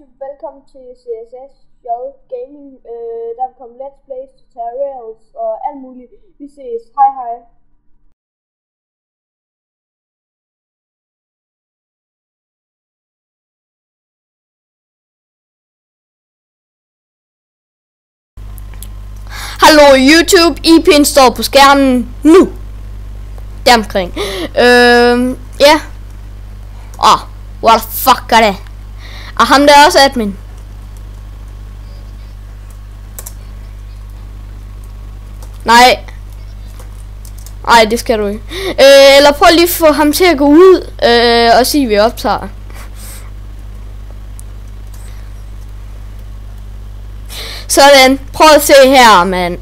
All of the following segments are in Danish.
YouTube, velkommen til CSSJ Gaming. Der vil komme Let's Plays, tutorials og alt muligt. Vi ses. Hej hej. Hallo YouTube, IP'en står på skærmen nu. Deromkring. Ja. What the fuck er det? Og ham der er også admin. Nej, det skal du ikke. Eller prøv lige at få ham til at gå ud og sige, at vi optager. Sådan, prøv at se her, mand.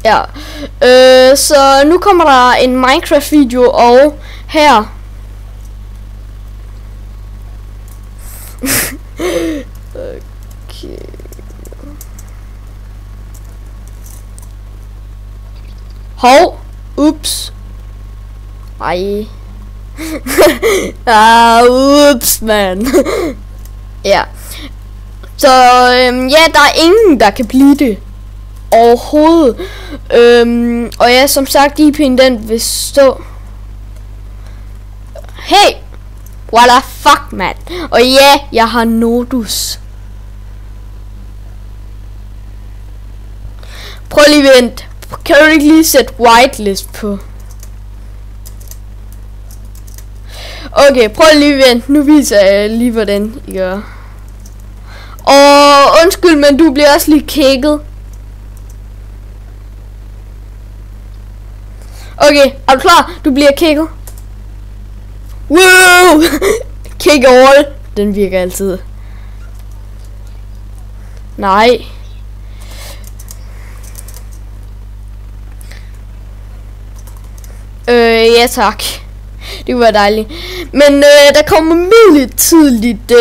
Ja, så nu kommer der en Minecraft video, og her okay. Hov, ups. Ej. Ups, man. Ja. Så ja, der er ingen der kan blive det overhovedet. Og ja, som sagt, IP'en den vil stå. Hey, what the fuck, man. Og ja, jeg har Nodus. Prøv lige vent. Kan du ikke lige sætte whitelist på? Okay, prøv lige vent. Nu viser jeg lige hvordan I gør. Og undskyld, men du bliver også lige kækket. Okay, er du klar? Du bliver kækket. Wow! Kick all. Den virker altid. Nej. Ja tak. Det var dejligt. Men der kommer midlertidigt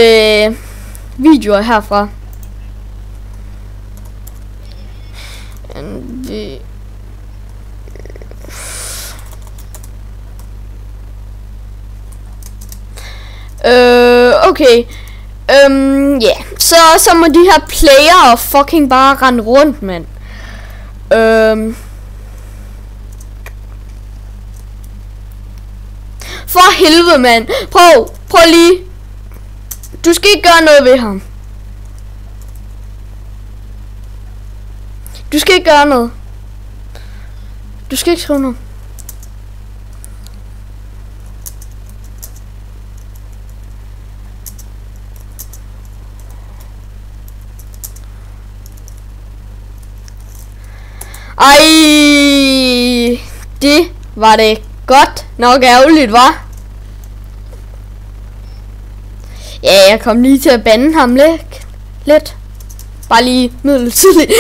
videoer herfra. Okay. Yeah. Så må de her player fucking bare rende rundt, mand. For helvede, mand. Prøv lige. Du skal ikke gøre noget ved ham. Du skal ikke gøre noget. Du skal ikke skrive noget. Ej, det var det godt nok ærgerligt, var. Ja, jeg kom lige til at bande ham lidt. Bare lige midlertidigt.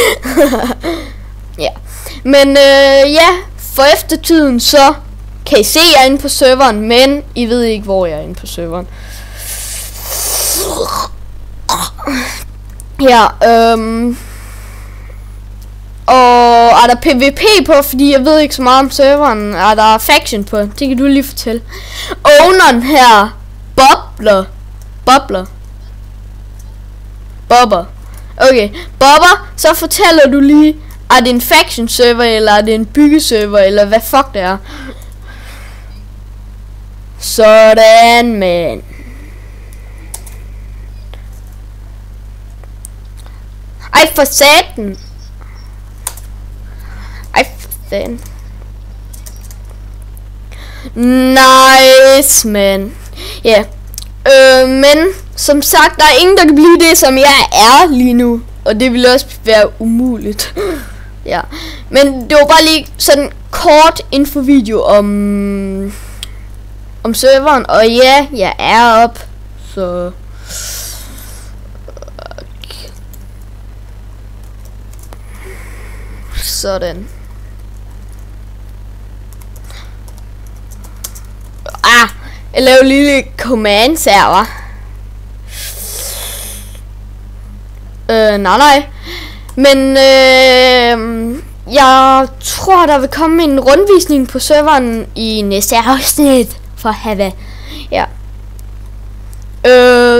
Ja. Men ja, for eftertiden så kan I se jeg er inde på serveren, men I ved ikke hvor jeg er inde på serveren. Ja, og er der PvP på, fordi jeg ved ikke så meget om serveren. Er der faction på? Det kan du lige fortælle. Owneren her, Bobber. Okay, Bobber, så fortæller du lige, er det en faction server, eller er det en byggeserver, eller hvad fuck det er. Sådan, man. Ej, for satan. Den. Nice, man. Ja. Men som sagt, der er ingen der kan blive det som jeg er lige nu, og det vil også være umuligt. Ja. Men det var bare lige sådan kort infovideo om serveren, og ja, jeg er op. Så sådan. Jeg laver lille commands her, hva? Nej. Men jeg tror der vil komme en rundvisning på serveren i næste afsnit for have. Ja.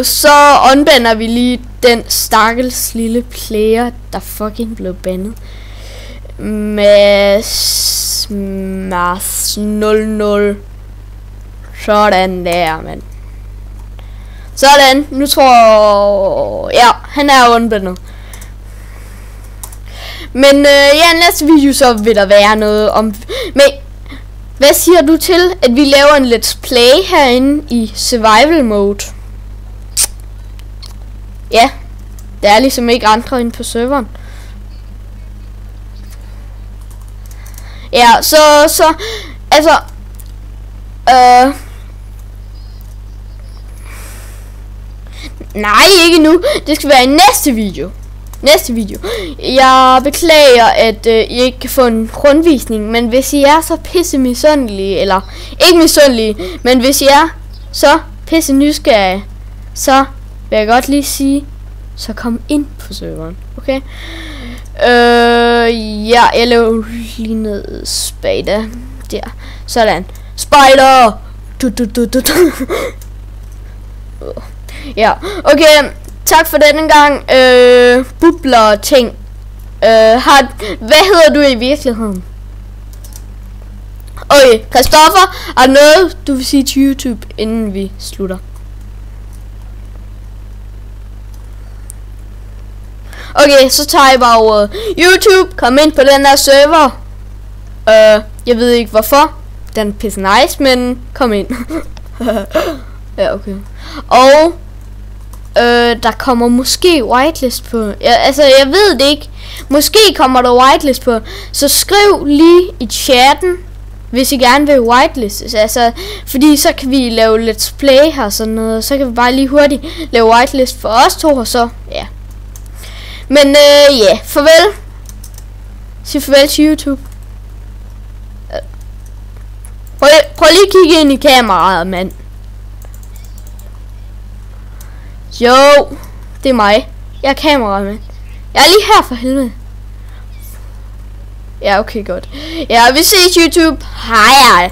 Så unbander vi lige den stakkels lille player, der fucking blev bandet. Mars 00. Sådan der, mand. Sådan, nu tror ja, han er unbandet. Men ja, næste video så vil der være noget om. Men hvad siger du til, at vi laver en let's play herinde i survival mode? Ja, der er ligesom ikke andre inde på serveren. Ja, så altså nej, ikke nu. Det skal være i næste video. Jeg beklager, at I ikke kan få en rundvisning, men hvis I er så pisse misundelige, eller ikke misundelige, men hvis I er så pisse nysgerrige, så vil jeg godt lige sige, så kom ind på serveren, okay? Ja, jeg laver lige noget spider der. Sådan. Spider! Ja, okay. Tak for denne gang. Bubler ting. Hvad hedder du i virkeligheden? Okay, Christoffer, er noget du vil sige til YouTube, inden vi slutter? Okay, så tager jeg bare ordet. YouTube, kom ind på den her server. Jeg ved ikke hvorfor. Den er pisse nice, men kom ind. Ja, okay. Og der kommer måske whitelist på. Ja, altså, jeg ved det ikke. Måske kommer der whitelist på. Så skriv lige i chatten, hvis I gerne vil whitelistes. Altså, fordi så kan vi lave let's play her sådan noget. Så kan vi bare lige hurtigt lave whitelist for os to, og så, ja. Men ja, farvel. Sig farvel til YouTube. Prøv lige at kigge ind i kameraet, mand. Jo, det er mig. Jeg er kameramand. Jeg er lige her for helvede. Ja, okay, godt. Ja, vi ses YouTube. Hej.